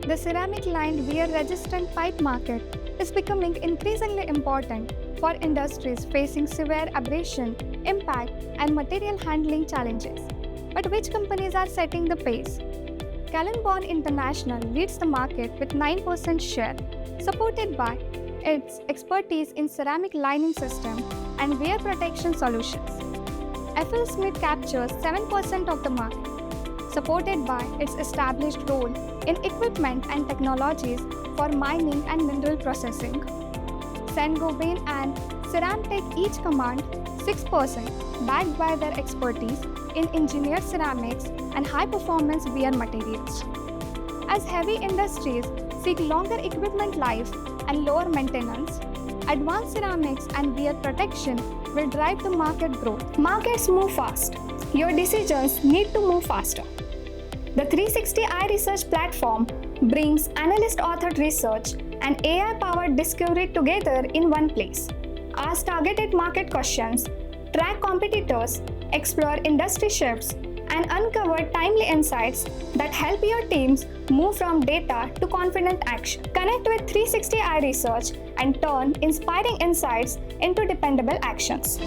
The ceramic-lined wear-resistant pipe market is becoming increasingly important for industries facing severe abrasion, impact, and material handling challenges. But which companies are setting the pace? Kalenborn International leads the market with 9% share, supported by its expertise in ceramic lining system and wear protection solutions. FL Smith captures 7% of the market, supported by its established role in equipment and technologies for mining and mineral processing. Saint-Gobain and Ceramtech each command 6%, backed by their expertise in engineered ceramics and high-performance wear materials. As heavy industries seek longer equipment life and lower maintenance, advanced ceramics and wear protection will drive the market growth. Markets move fast. Your decisions need to move faster. The 360iResearch platform brings analyst-authored research and AI-powered discovery together in one place. Ask targeted market questions, track competitors, explore industry shifts, and uncover timely insights that help your teams move from data to confident action. Connect with 360iResearch and turn inspiring insights into dependable actions.